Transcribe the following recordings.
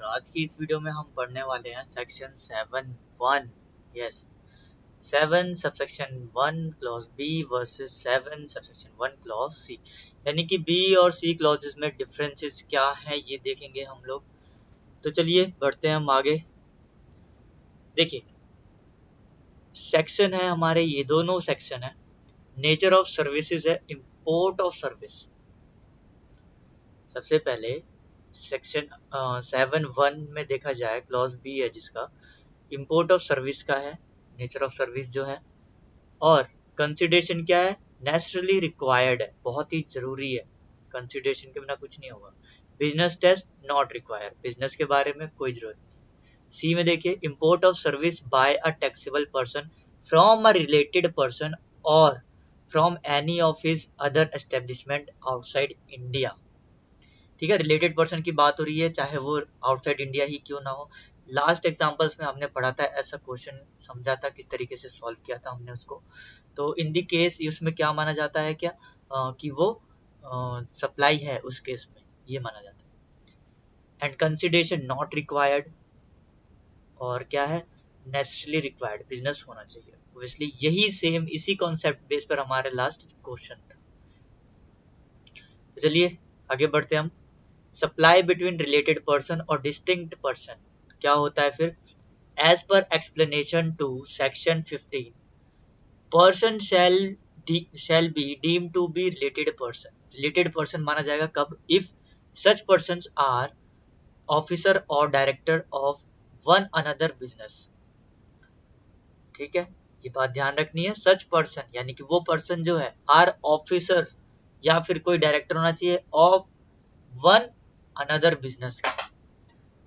आज की इस वीडियो में हम पढ़ने वाले हैं section 7(1). Yes, 7 subsection 1 clause B versus 7 subsection 1 clause C, यानी कि बी और सी क्लॉजेस में डिफरेंसेस क्या है ये देखेंगे हम लोग। तो चलिए बढ़ते हैं हम आगे। देखिए, सेक्शन है हमारे, ये दोनों सेक्शन है। नेचर ऑफ सर्विसेज है, इंपोर्ट ऑफ सर्विस। सबसे पहले सेक्शन 7(1) में देखा जाए, क्लॉज बी है जिसका इंपोर्ट ऑफ सर्विस का है, नेचर ऑफ सर्विस जो है, और कंसिडरेशन क्या है, नेचुरली रिक्वायर्ड है, बहुत ही जरूरी है, कंसिडरेशन के बिना कुछ नहीं होगा। Business test not required, business के बारे में कोई जरूरत नहीं। सी में देखिए, import of service by a taxable person from a related person और from any of his other establishment outside India. ठीक है, रिलेटेड पर्सन की बात हो रही है, चाहे वो आउटसाइड इंडिया ही क्यों ना हो। लास्ट एग्जांपल्स में हमने पढ़ा था, ऐसा क्वेश्चन समझा था, किस तरीके से सॉल्व किया था हमने उसको। तो इन दी केस उसमें क्या माना जाता है, क्या कि वो सप्लाई है, उस केस में ये माना जाता है। एंड कंसिडरेशन नॉट रिक्वायर्ड, और क्या है, नेसेसरली रिक्वायर्ड, बिजनेस होना चाहिए। ऑब्वियसली यही सेम इसी कॉन्सेप्ट बेस पर हमारे लास्ट क्वेश्चन था। तो चलिए आगे बढ़ते हम। सप्लाई बिटवीन रिलेटेड पर्सन और डिस्टिंक्ट पर्सन क्या होता है फिर। As per explanation to section 15, person shall be deem to be related person. Related person माना जाएगा कब, if such person are officer और director of one another business. ठीक है, ये बात ध्यान रखनी है। सच पर्सन यानी कि वो पर्सन जो है, आर ऑफिसर या फिर कोई डायरेक्टर होना चाहिए of one another business.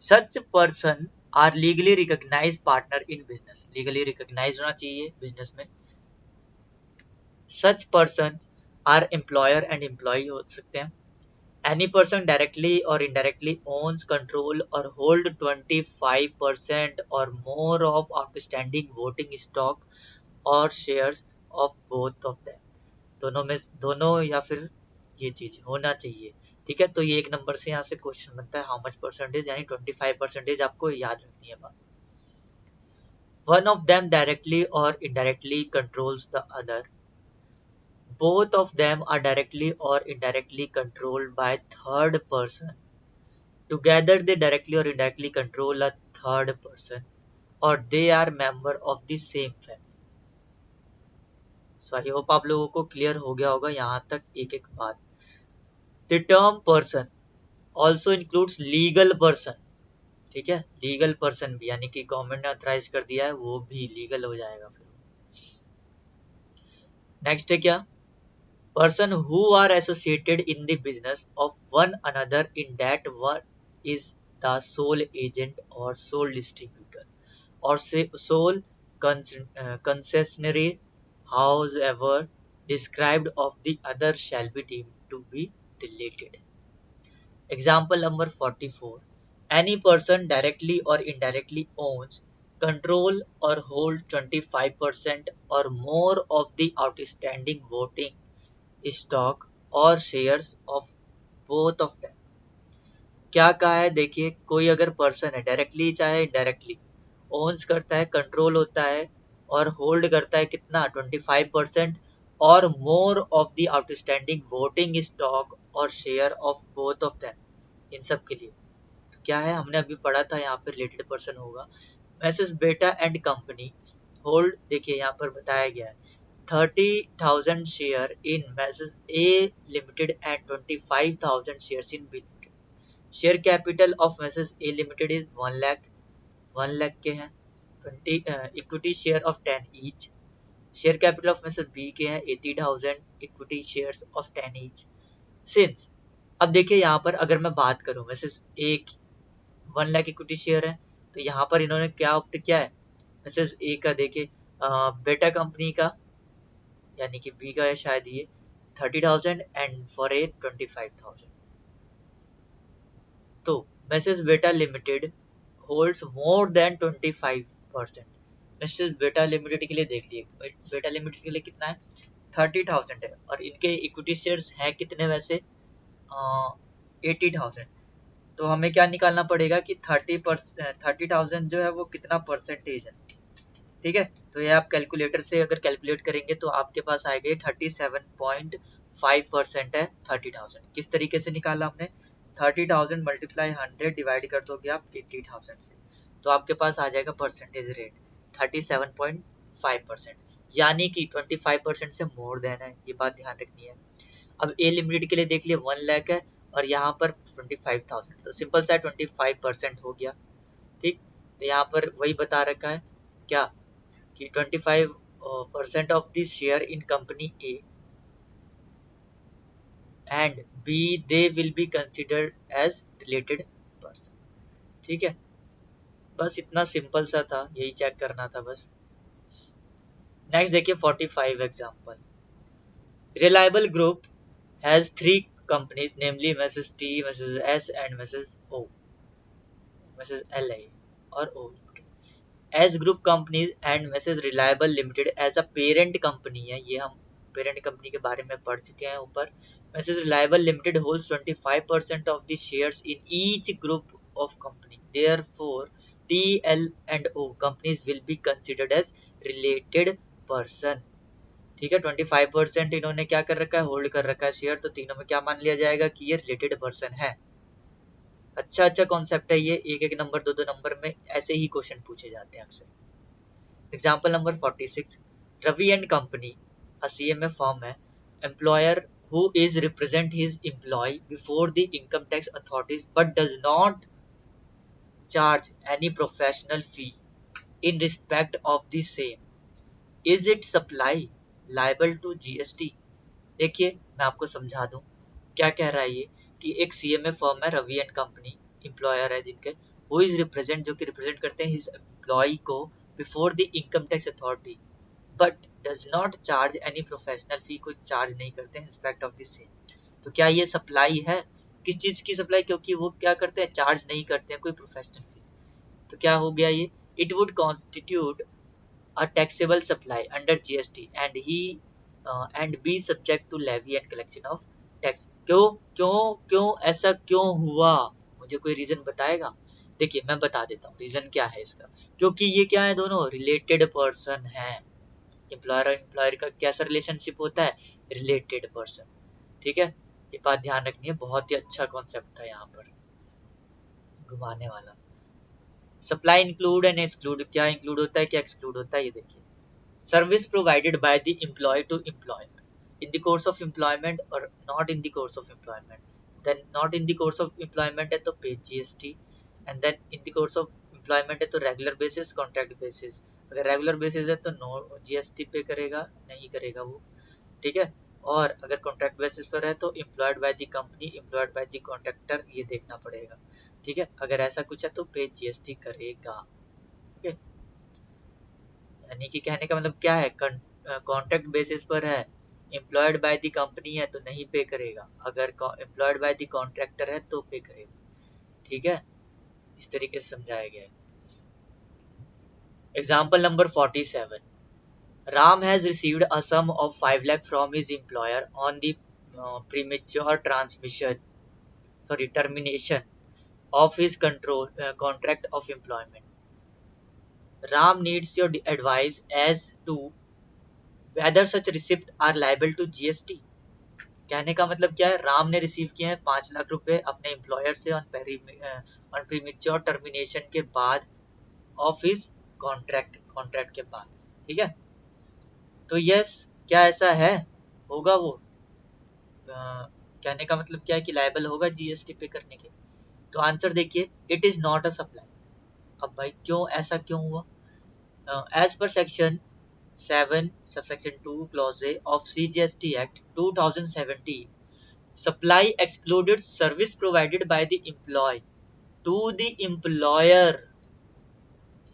Such person are legally recognise partner in business, legally recognise होना चाहिए बिजनेस में। Such person are employer and employ हो सकते हैं। एनी पर्सन डायरेक्टली और इनडायरेक्टली ओन्स, कंट्रोल और होल्ड 25% और more of outstanding voting stock और shares of both of them. दोनों में, दोनों या फिर ये चीज होना चाहिए। ठीक है, तो ये 1 नंबर से यहाँ से क्वेश्चन बनता है, हाउ मच परसेंटेज, यानी 25% आपको याद रखनी है बात। वन ऑफ देम डायरेक्टली और indirectly controls the other. Both of them are directly or indirectly controlled by third person. Together they directly or indirectly control a third person, or they are member of the same family. So I hope आप लोगों को clear हो गया होगा यहाँ तक एक एक बात। The term person also includes legal person. ठीक है, लीगल पर्सन भी, यानी कि गवर्नमेंट ने ऑथराइज कर दिया है, वो भी लीगल हो जाएगा फिर। नेक्स्ट है क्या, person who are associated in the business of one another in that one is the sole agent or sole distributor or sole concessionary, however described of the other shall be deemed to be related. Example number 44, any person directly or indirectly owns, control or hold 25% or more of the outstanding voting stock और shares of both of them. क्या कहा है, देखिए, कोई अगर person है, directly चाहे indirectly, ons करता है, कंट्रोल होता है और होल्ड करता है कितना, 25% और more of the outstanding voting stock और share of both of them, इन सब के लिए तो क्या है, हमने अभी पढ़ा था, यहाँ पे रिलेटेड पर्सन होगा। Messrs Beta and company hold, देखिए यहाँ पर बताया गया है 30,000 share in messrs A limited and 25,000 shares in B limited. Share capital of messrs A limited is 1 lakh के हैं, 20 equity share of 10 each. Share capital of messrs B के हैं 80,000, equity shares of 10 each. Since, अब देखिए यहाँ पर अगर मैं बात करूँ, मैसेज ए 1 लाख इक्विटी शेयर है, तो यहाँ पर इन्होंने क्या ऑप्ट किया है, मैसेज ए का देखिए बेटा कंपनी का, यानी कि बी का है शायद ये 30,000 एंड फॉर ए 25,000। तो मैसेज बेटा limited holds more than 25%। Message बेटा लिमिटेड के लिए देख लिए, बेटा लिमिटेड के लिए कितना है, 30,000 है, और इनके इक्विटी शेयर्स हैं कितने वैसे, 80,000। तो हमें क्या निकालना पड़ेगा कि 30,000 जो है वो कितना परसेंटेज है। ठीक है, तो ये आप कैलकुलेटर से अगर कैलकुलेट करेंगे तो आपके पास आएगा 37.5% है 30,000। किस तरीके से निकाला हमने, 30,000 मल्टीप्लाई 100 डिवाइड कर दोगे आप 80,000 से, तो आपके पास आ जाएगा परसेंटेज रेट 37.5%, यानी कि 25% से मोर देन है, ये बात ध्यान रखनी है। अब ए लिमिटेड के लिए देख लिए 1 लाख है और यहाँ पर 25,000, तो सिंपल सा 25% हो गया। ठीक, तो यहाँ पर वही बता रखा है क्या कि 25% of the share in company A and B they will be considered as related person. ठीक है, बस इतना सिंपल सा था, यही चेक करना था बस। नेक्स्ट देखिए 45 example. Reliable group has 3 companies namely Mrs. T, Mrs. S and Mrs. O, Mrs. LA or O. As group companies and Mrs. Reliable Limited as a parent company है, ये हम पेरेंट कंपनी के बारे में पढ़ चुके हैं ऊपर। Mrs. Reliable Limited holds 25% of the shares in each group of company. Therefore, T, L and O companies will be considered as related person. ठीक है, 25% इन्होंने क्या कर रखा है, होल्ड कर रखा है शेयर, तो तीनों में क्या मान लिया जाएगा कि ये रिलेटेड पर्सन है। अच्छा कॉन्सेप्ट है ये, एक एक नंबर 2-2 नंबर में ऐसे ही क्वेश्चन पूछे जाते हैं अक्सर। Example number 46, Ravi and company a CMA firm है, employer who is represent his employee before the income tax authorities but does not charge any professional fee in respect of the same, is it supply liable to GST? देखिए मैं आपको समझा दूं क्या कह रहा है ये, कि एक सीएमए फर्म है रवि एंड कंपनी, एम्प्लॉयर है जिनके, हु इज रिप्रेजेंट, जो कि रिप्रेजेंट करते हैं हिज एम्प्लॉय को before the income tax authority, but does not charge any professional fee, कोई चार्ज नहीं करते हैं रिस्पेक्ट ऑफ द सेम। तो क्या ये सप्लाई है, किस चीज की सप्लाई, क्योंकि वो क्या करते हैं, चार्ज नहीं करते हैं कोई प्रोफेशनल फी। तो क्या हो गया ये, it would constitute a taxable supply under GST and be subject to levy and collection of tax। क्यों क्यों क्यों ऐसा क्यों हुआ, मुझे कोई रीजन बताएगा? देखिए मैं बता देता हूँ रीजन क्या है इसका, क्योंकि ये क्या है, दोनों रिलेटेड पर्सन है। एम्प्लॉयर और एम्प्लॉयर का कैसा रिलेशनशिप होता है, रिलेटेड पर्सन। ठीक है, ये बात ध्यान रखनी है, बहुत ही अच्छा कॉन्सेप्ट था यहाँ पर घुमाने वाला। सप्लाई इंक्लूड एंड एक्सक्लूड, क्या इंक्लूड होता है क्या एक्सक्लूड होता है, ये देखिए। Service provided by the employ to employer in the course of employment और not in the course of employment, then not in the course of employment है तो pay GST, and then in the course of employment है तो regular basis, contract basis. अगर regular basis है तो no GST पे करेगा, नहीं करेगा वो। ठीक है, और अगर कॉन्ट्रैक्ट बेसिस पर है तो employed by the company, employed by the contractor, ये देखना पड़ेगा। ठीक है, अगर ऐसा कुछ है तो पे जीएसटी करेगा। ठीक है, यानी कि कहने का मतलब क्या है, कॉन्ट्रैक्ट बेसिस पर है, एम्प्लॉयड बाय द कंपनी है तो नहीं पे करेगा, अगर एम्प्लॉयड बाय द कॉन्ट्रैक्टर है तो पे करेगा। ठीक है, इस तरीके से समझाया गया है। Example number 47, Ram has received a sum of 5 lakh from his employer on the premature termination of his contract of employment. Ram needs your advice as to whether such receipts are liable to GST। कहने का मतलब क्या है, राम ने receive किए हैं 5 लाख रुपए अपने एम्प्लॉयर से ऑन प्रीमेच्योर टर्मिनेशन के बाद ऑफ हिज कॉन्ट्रैक्ट के बाद। ठीक है, तो यस क्या ऐसा है, होगा वो, कहने का मतलब क्या है कि लायबल होगा जीएसटी पे करने के। तो आंसर देखिए, it is not a supply. अब भाई क्यों, ऐसा क्यों हुआ, as per section 7 subsection 2 clause A of CGST act 2017, supply excluded service provided by the employ to the employer.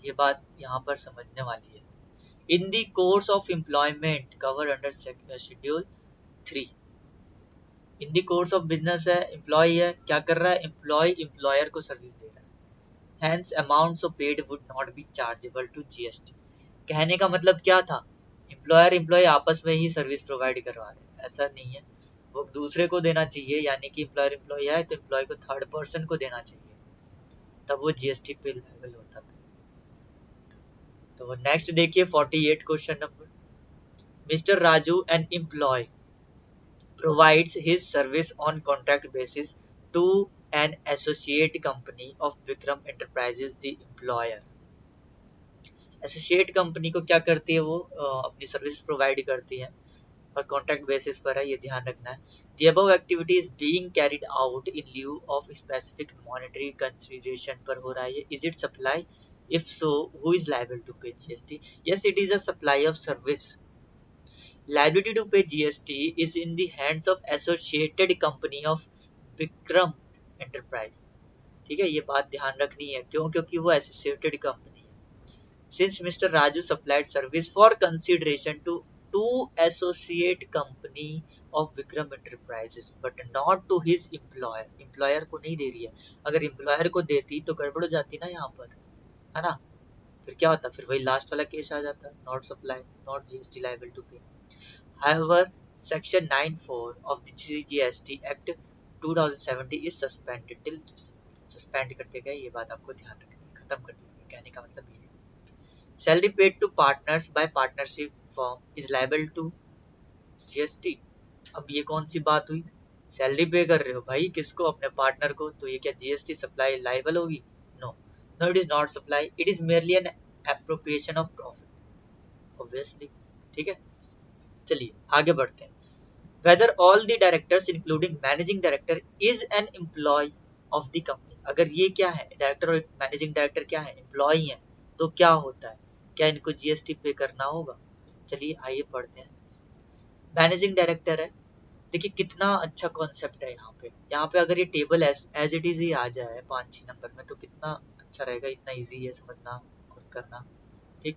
ये बात यहाँ पर समझने वाली है। In the course of employment cover under schedule 3। In the course of business है, employee है, क्या कर रहा है, एम्प्लॉय एम्प्लॉयर को सर्विस दे रहा है, hence amount of paid would not be chargeable to GST. कहने का मतलब क्या था, एम्प्लॉयर एम्प्लॉय आपस में ही सर्विस प्रोवाइड करवा रहे हैं, ऐसा नहीं है, वो दूसरे को देना चाहिए, यानी कि एम्प्लॉयर एम्प्लॉय है तो एम्प्लॉय को थर्ड पर्सन को देना चाहिए, तब वो जीएसटी पे लायबल होता है। तो नेक्स्ट देखिए 48 question number, mister Raju an employee provides his service on contract basis to an associate company of Vikram Enterprises, the employer. Associate company को क्या करती है, वो अपनी सर्विस प्रोवाइड करती है और कॉन्ट्रैक्ट बेसिस पर है, ये ध्यान रखना है। The above activity is being carried out in lieu of specific monetary consideration पर हो रहा है ये, is it supply? If so, who is liable to pay GST? Yes, it is a supply of service. Liability to pay GST is in the hands of associated company of Vikram enterprise. ठीक है, ये बात ध्यान रखनी है, क्यों? क्योंकि वो एसोसिएटेड कंपनी है। Since mister Raju supplied service for consideration to to associate company of Vikram enterprises but not to his employer, employer को नहीं दे रही है। अगर एम्प्लॉयर को देती तो गड़बड़ हो जाती ना यहाँ पर, है ना, फिर क्या होता, फिर वही लास्ट वाला केस आ जाता, not supply not GST liable to pay. However, Section 9(4) of the GST Act 2070 is suspended till this. Suspend करते गए, ये बात आपको ध्यान रखनी है, खत्म कर दिया। कहने का मतलब ये है, salary paid to partners by partnership firm is liable to GST। अब ये कौन सी बात हुई, सैलरी पे कर रहे हो भाई किसको, अपने पार्टनर को, तो ये क्या जीएसटी सप्लाई लायबल होगी? No no, it is not supply, it is merely an appropriation of profit, obviously. ठीक है, चलिए आगे बढ़ते हैं। Whether all the directors including managing director is an employee of the company, अगर ये क्या है, डायरेक्टर और मैनेजिंग डायरेक्टर क्या है, एम्प्लॉय है, तो क्या होता है, क्या इनको जीएसटी पे करना होगा? चलिए आइए पढ़ते हैं। मैनेजिंग डायरेक्टर है, देखिए कितना अच्छा कॉन्सेप्ट है यहाँ पे अगर ये टेबल एज इट इज ही आ जाए 5-6 नंबर में तो कितना अच्छा रहेगा, इतना इजी है समझना और करना। ठीक,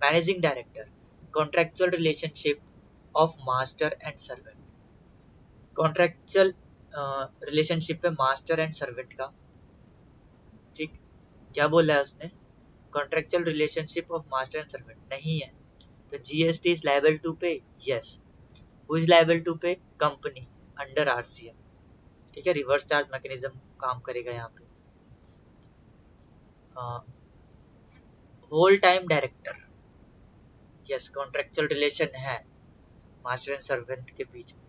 managing director, contractual relationship of master and servant, contractual relationship है मास्टर एंड सर्वेंट का। ठीक, क्या बोला है उसने, contractual relationship of master and servant नहीं है, तो GST is liable to pay, yes. Who is liable to pay, company under RCM. ठीक है, रिवर्स चार्ज मैकेनिज्म काम करेगा यहाँ पे। Whole time director, yes, contractual relation है मास्टर एंड सर्वेंट के बीच में,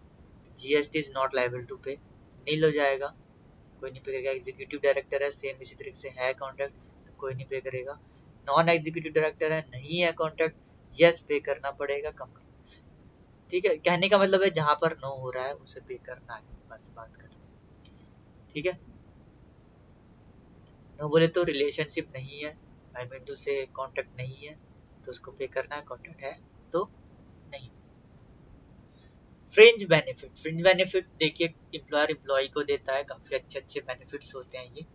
GST is not liable to पे, नील हो जाएगा, कोई नहीं पे करेगा। एग्जीक्यूटिव डायरेक्टर है, सेम इसी तरीके से है कॉन्ट्रैक्ट, तो कोई नहीं पे करेगा। नॉन एग्जीक्यूटिव डायरेक्टर है, नहीं है कॉन्ट्रैक्ट, यस पे करना पड़ेगा कंपनी। ठीक है, कहने का मतलब है जहां पर नो हो रहा है उसे पे करना है, बस बात कर रहे हैं। ठीक है, नो बोले तो रिलेशनशिप नहीं है, आई मीन टू से कॉन्ट्रैक्ट नहीं है तो उसको पे करना है, कॉन्ट्रैक्ट है तो नहीं। फ्रिंज बेनिफिट, फ्रिंज बेनिफिट देखिए एम्प्लॉयर एम्प्लॉय को देता है, काफी अच्छे अच्छे बेनिफिट्स होते हैं ये।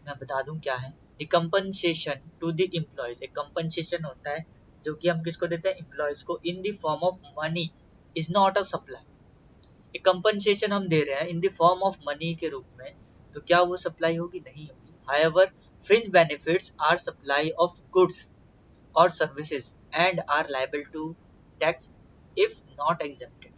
मैं बता दूं क्या है, the compensation to the employees, एक कंपनसेशन होता है जो कि हम किसको देते हैं, एम्प्लॉयज को, in the form of money, is not a supply. एक कंपनसेशन हम दे रहे हैं in the form of money के रूप में, तो क्या वो सप्लाई होगी, नहीं होगी। However fringe benefits are supply of goods और services and are liable to tax if not exempted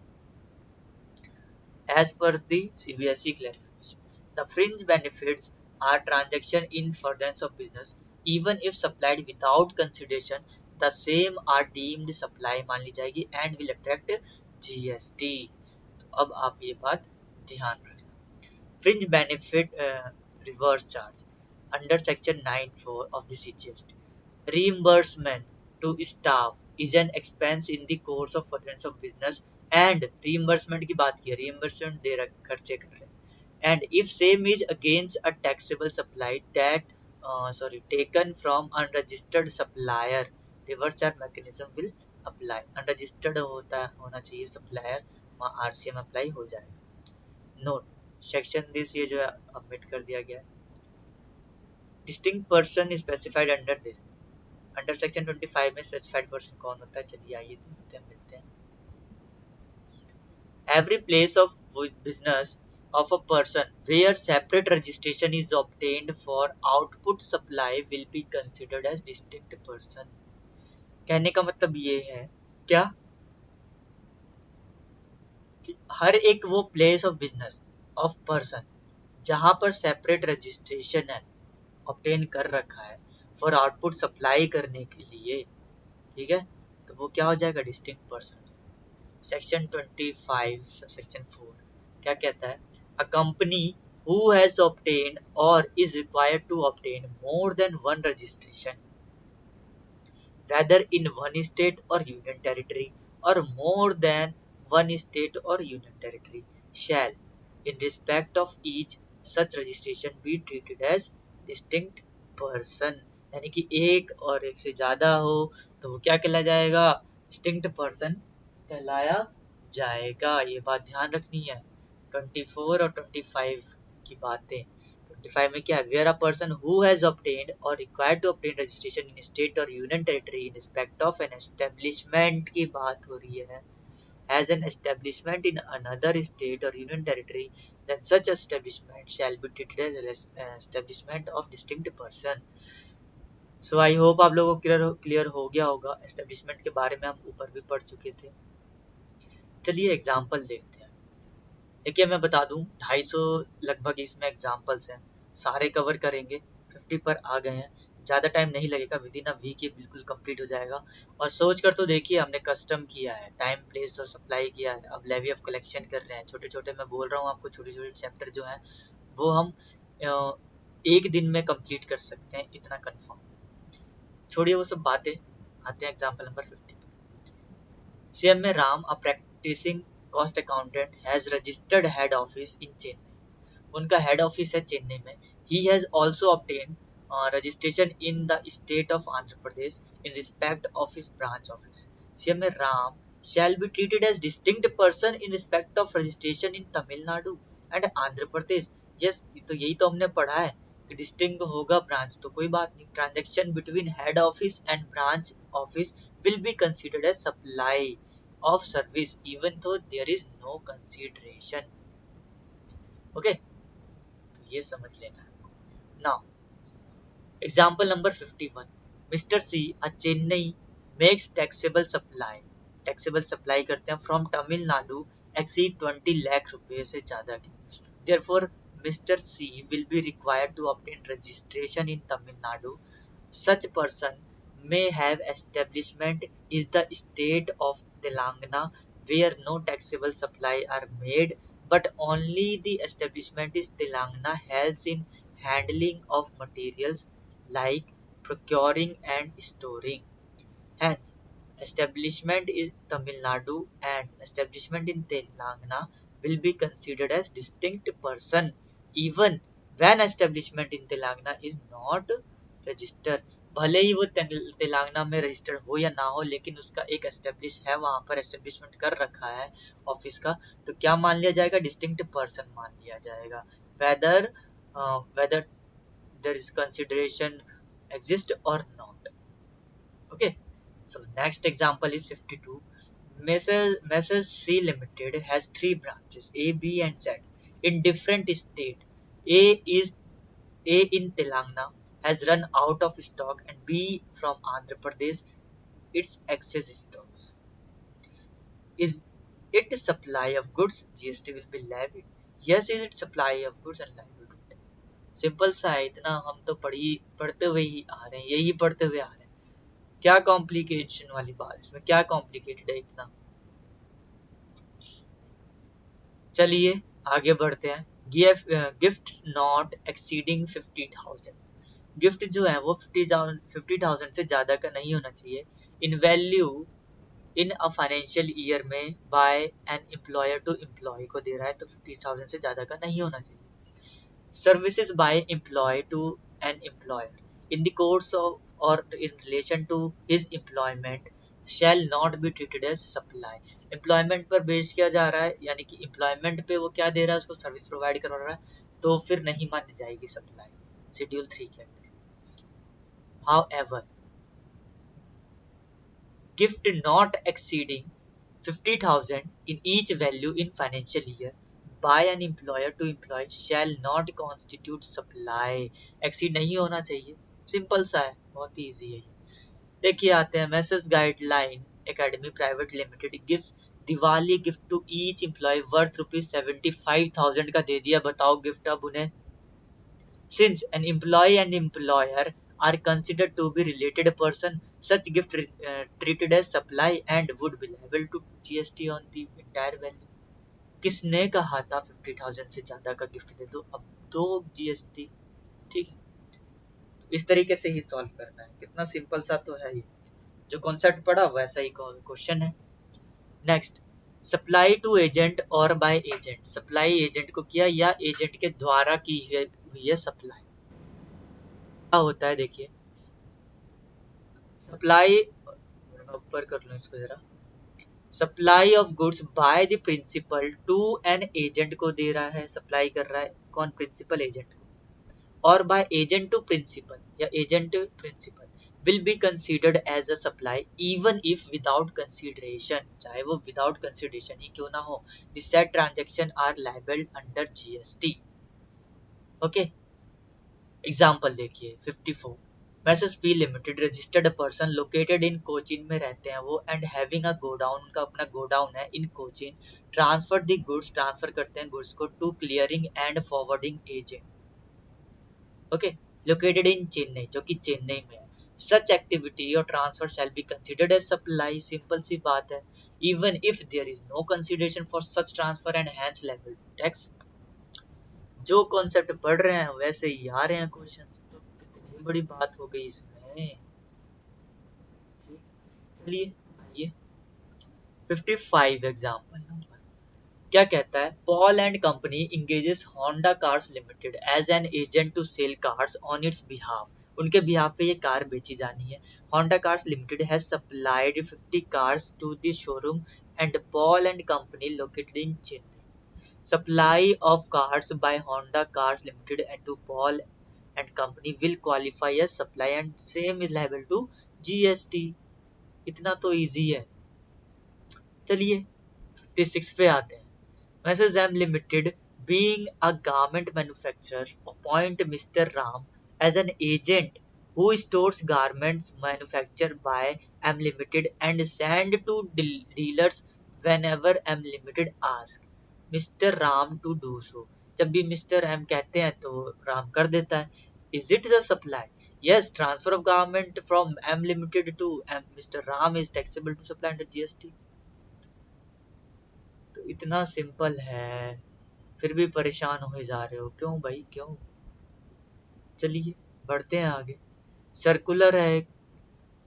as per the CBSE clarification. The fringe benefits are transaction in furtherance of business even if supplied without consideration, the same are deemed supply मान ली जाएगी and will attract GST। तो अब आप ये बात ध्यान रखना। fringe benefit reverse charge under section 9(4) of the CGST, reimbursement to staff is an expense in the course of furtherance of business and reimbursement की बात की है, reimbursement दे रहे, खर्चे कर रहे, and if same is against a taxable supply that taken from unregistered supplier, reverse charge mechanism will apply। unregistered होना चाहिए supplier, वहाँ RCM अप्लाई हो जाएगा। नोट, सेक्शन दिस ये जो है सबमिट कर दिया गया है। Distinct person specified under this, under section 25 में स्पेसिफाइड पर्सन कौन होता है, चलिए आइए देखते हैं, मिलते हैं। Every place of business of a person where separate registration is obtained for output supply will be considered as distinct person। कहने का मतलब ये है क्या कि हर एक वो place of business of person जहां पर सेपरेट रजिस्ट्रेशन है ऑब्टेन कर रखा है फॉर आउटपुट सप्लाई करने के लिए, ठीक है, तो वो क्या हो जाएगा, डिस्टिंक्ट पर्सन। सेक्शन 25 सेक्शन 4 क्या कहता है, a company who has obtain और is required to obtain more than one registration whether in one state or union territory or more than one state or union territory shall in respect of each such registration be treated as distinct person। यानी कि एक और एक से ज्यादा हो तो वो क्या कहला जाएगा, डिस्टिंक्ट पर्सन कहलाया जाएगा। ये बात ध्यान रखनी है। 24 और 25 की बातें। 25 में क्या है, where a person who has obtained और required to obtain registration in state और union territory in respect of an establishment की बात हो रही है, as an establishment in another state or union territory, then such establishment shall be treated as an establishment of distinct person। So I hope आप लोगों को clear हो गया होगा। एस्टेब्लिशमेंट के बारे में हम ऊपर भी पढ़ चुके थे। चलिए एग्जाम्पल देखते हैं। देखिए मैं बता दूं 250 लगभग इसमें एग्जाम्पल्स हैं, सारे कवर करेंगे। 50 पर आ गए हैं, ज़्यादा टाइम नहीं लगेगा, विद इन अ वीक ये बिल्कुल कंप्लीट हो जाएगा। और सोच कर तो देखिए, हमने कस्टम किया है, टाइम प्लेस और सप्लाई किया है, अब लेवी ऑफ कलेक्शन कर रहे हैं। छोटे छोटे मैं बोल रहा हूँ आपको, छोटे छोटे चैप्टर जो हैं वो हम एक दिन में कंप्लीट कर सकते हैं, इतना कन्फर्म। छोड़िए वो सब बातें, आते हैं एग्जाम्पल नंबर 50। सीएम में Ram a practising cost accountant has registered head office in Chennai. उनका हेड ऑफिस है चेन्नई में। He has also obtain registration in the state of Andhra Pradesh in respect of his branch office। CM Ram shall be treated as distinct person in respect of registration in Tamil Nadu and Andhra Pradesh। yes, तो यही तो हमने पढ़ा है कि distinct होगा branch, तो कोई बात नहीं। Transaction between head office and branch office will be considered as supply of service even though there is no consideration। Okay, तो ये समझ लेना है। Now example number 51, Mr. C a Chennai makes taxable supply करते हैं from Tamil Nadu exceed 20 lakh रुपए से ज़्यादा की। therefore Mr. C will be required to obtain registration in Tamil Nadu। such person may have establishment is the state of Telangana where no taxable supply are made but only the establishment is Telangana helps in handling of materials like procuring and storing। Hence, establishment in Tamil Nadu and establishment in Telangana will be considered as distinct person even when establishment in Telangana is not registered। भले ही वो तेलंगाना में registered हो या ना हो, लेकिन उसका एक एस्टेब्लिश है, वहां पर एस्टेब्लिशमेंट कर रखा है ऑफिस का, तो क्या मान लिया जाएगा, डिस्टिंक्ट पर्सन मान लिया जाएगा। Whether whether there is consideration exist or not। okay, so next example is 52। Messrs C Limited has 3 branches A, B and Z in different state। A in Telangana has run out of stock and B from Andhra Pradesh its excess stocks। Is it supply of goods, GST will be levied। yes, is it supply of goods and liability tax। Simple सा है, इतना हम तो पढ़ते हुए ही आ रहे हैं, यही पढ़ते हुए आ रहे हैं। क्या कॉम्प्लिकेशन वाली बात, इसमें क्या कॉम्प्लिकेटेड है इतना। चलिए आगे बढ़ते हैं। Gift not exceeding 50,000। गिफ्ट जो है वो 50,000 से ज्यादा का नहीं होना चाहिए in value in a financial year में by an employer to employ को दे रहा है, तो 50,000 से ज्यादा का नहीं होना चाहिए। Services by employee to an employer in the course of or in relation to his employment shall not be treated as supply। Employment पर बेच किया जा रहा है, यानी कि एम्प्लॉयमेंट पे वो क्या दे रहा है, उसको सर्विस प्रोवाइड करा रहा है, तो फिर नहीं मानी जाएगी सप्लाई, शेड्यूल 3 के अंदर। However, gift not exceeding 50,000 in each value in financial year by an employer to employee shall not constitute supply। exceed नहीं होना चाहिए, सिंपल सा है, बहुत ही इजी है। देखिए आते हैं message guideline academy private limited gift Diwali gift to each employee worth ₹75,000 का दे दिया। बताओ गिफ्ट अब उन्हें। Since an employee and employer are considered to be related person, such gift treated as supply and would be liable to GST on the entire value. किसने कहा था 50,000 से ज्यादा का गिफ्ट दे दो, अब दो GST। ठीक है, इस तरीके से ही सॉल्व करना है। कितना सिंपल सा तो है ये, जो कॉन्सेप्ट पढ़ा वैसा ही क्वेश्चन है। नेक्स्ट, सप्लाई टू एजेंट और बाय एजेंट। सप्लाई एजेंट को किया या एजेंट के द्वारा की हुई है सप्लाई। क्या होता है देखिए, सप्लाई, ऊपर कर लो इसको जरा। Supply of goods by the principal to an agent को दे रहा है, सप्लाई कर रहा है कौन, प्रिंसिपल एजेंट को, और बाय एजेंट टू प्रिंसिपल या agent to principal will be considered as a supply even if without consideration, चाहे वो without consideration ही क्यों ना हो, the said transaction are liable under GST। Okay, example देखिए 54। Message P limited registered person located in Cochin में रहते हैं वो, एंड हैविंग अ गोडाउन, उनका अपना गोडाउन है in Cochin, transfer the goods, transfer करते हैं गुड्स को to clearing and forwarding agent, okay, located in Chennai, जो कि चेन्नई में है। Such activity or transfer shall be considered as supply। Simple सी बात है, even if there is no consideration for such transfer and hence liable to tax। जो concept पढ़ रहे हैं वैसे ही आ रहे हैं क्वेश्चन, तो कितनी बड़ी बात हो गई इसमें। चलिए आइए 55 एग्जाम्पल नंबर क्या कहता है, Paul and company engages Honda cars limited as an agent to sell cars on its behalf. उनके बिहाफ पे ये कार बेची जानी है। Honda cars limited has supplied 50 cars to the showroom and Paul and company located in Chennai. Supply of cars by Honda cars limited and to Paul and company will qualify as supply and same is liable to GST। इतना तो easy है। चलिए 56 पे आते हैं। Message M limited being a garment manufacturer appoint mister Ram as an agent who stores garments manufactured by M Limited and send to dealers whenever M Limited ask Mr. Ram to do so। जब भी mister M कहते हैं तो राम कर देता है। Is it a supply? Yes, transfer of garment from M Limited to Mr. Ram is taxable to supply under GST। तो इतना सिंपल है, फिर भी परेशान हो जा रहे हो क्यों भाई, क्यों। चलिए बढ़ते हैं आगे। सर्कुलर है,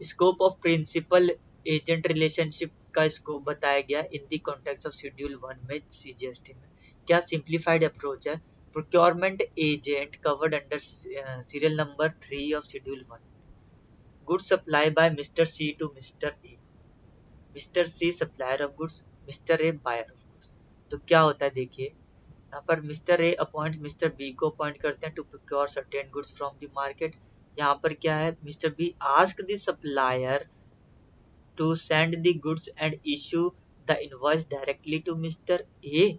scope of principal agent relationship का स्कोप बताया गया in the context of schedule 1 में CGST में। क्या सिंप्लीफाइड अप्रोच है, procurement agent covered under serial number 3 of schedule 1। Good supply by mister C to mister A, mister C supplier of goods, mister A buyer of goods. तो क्या होता है देखिए, यहाँ पर mister A appoint mister B को appoint करते हैं to procure certain goods from the market. यहाँ पर क्या है, mister B ask the supplier to send the goods and issue the invoice directly to mister A.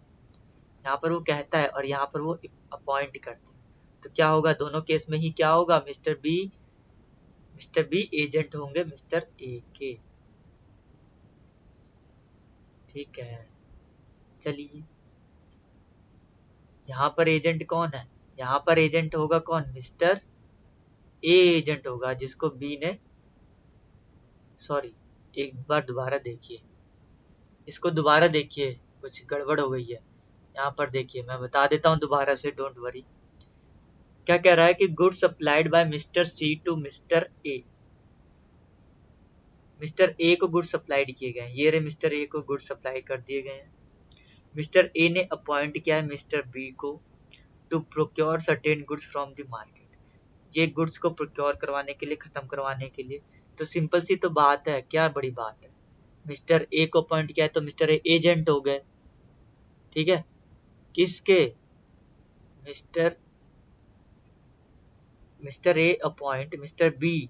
यहाँ पर वो कहता है और यहाँ पर वो अपॉइंट करते हैं। तो क्या होगा, दोनों केस में ही क्या होगा, मिस्टर बी एजेंट होंगे मिस्टर ए के। ठीक है, चलिए यहाँ पर एजेंट कौन है, यहाँ पर एजेंट होगा कौन, मिस्टर ए एजेंट होगा, जिसको बी ने, सॉरी एक बार दोबारा देखिए, इसको दोबारा देखिए, कुछ गड़बड़ हो गई है। यहाँ पर देखिए, मैं बता देता हूँ दोबारा से, डोंट वरी। क्या कह रहा है कि good supplied by mister C to mister A. Mister A को गुड सप्लाइड किए गए, ये रहे मिस्टर ए को गुड सप्लाई कर दिए गए हैं। मिस्टर ए ने अपॉइंट किया है मिस्टर बी को to procure certain goods from the market, ये गुड्स को प्रोक्योर करवाने के लिए, खत्म करवाने के लिए। तो सिंपल सी तो बात है, क्या बड़ी बात है, मिस्टर ए को अपॉइंट किया है तो मिस्टर ए एजेंट हो गए। ठीक है, किसके, mister A appoint mister B,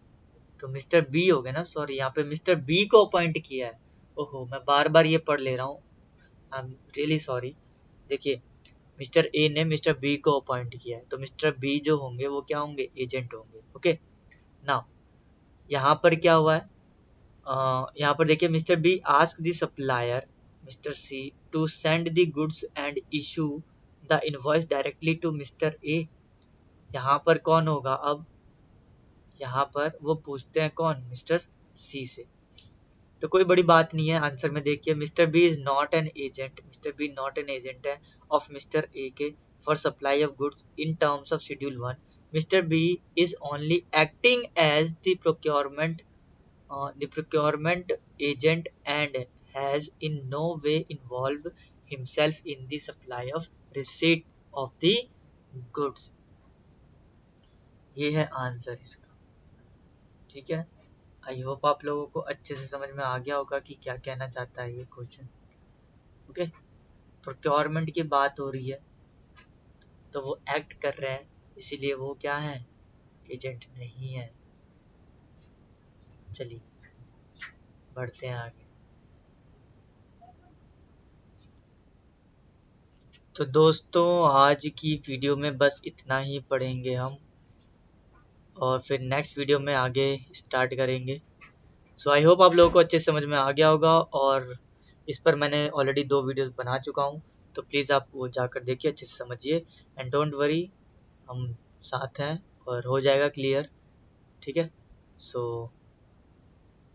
तो मिस्टर बी हो गए ना, सॉरी यहाँ पे मिस्टर बी को अपॉइंट किया है। ओहो, मैं बार बार ये पढ़ ले रहा हूँ, आई एम रियली सॉरी। देखिए, मिस्टर ए ने मिस्टर बी को अपॉइंट किया है, तो मिस्टर बी जो होंगे वो क्या होंगे, एजेंट होंगे। ओके, नाउ यहाँ पर क्या हुआ है, यहाँ पर देखिए mister B ask the supplier mister C to send the goods and issue the invoice directly to mister A. यहाँ पर कौन होगा अब, यहाँ पर वो पूछते हैं कौन, मिस्टर सी से। तो कोई बड़ी बात नहीं है, आंसर में देखिए mister B is not an agent, mister B not an agent है ऑफ मिस्टर ए के for supply of goods in terms of schedule 1। Mister B is only acting as the procurement agent and has in no way involved himself in the supply of receipt of the goods। ये है answer इसका, ठीक है। I hope आप लोगों को अच्छे से समझ में आ गया होगा कि क्या कहना चाहता है ये क्वेश्चन। ओके, प्रोक्योरमेंट की बात हो रही है तो वो एक्ट कर रहे हैं, इसीलिए वो क्या है, एजेंट नहीं है। चलिए बढ़ते हैं आगे। तो दोस्तों आज की वीडियो में बस इतना ही पढ़ेंगे हम, और फिर नेक्स्ट वीडियो में आगे स्टार्ट करेंगे। सो आई होप आप लोगों को अच्छे समझ में आ गया होगा, और इस पर मैंने ऑलरेडी 2 वीडियोस बना चुका हूँ, तो प्लीज़ आप वो जाकर देखिए, अच्छे से समझिए। एंड डोंट वरी, हम साथ हैं और हो जाएगा क्लियर, ठीक है। सो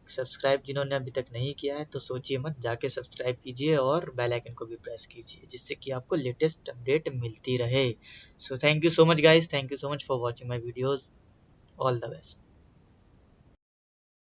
सब्सक्राइब जिन्होंने अभी तक नहीं किया है तो सोचिए मत, जाके सब्सक्राइब कीजिए और बेल आइकन को भी प्रेस कीजिए, जिससे कि आपको लेटेस्ट अपडेट मिलती रहे। So thank you so much guys, thank you so much for watching my videos, all the best.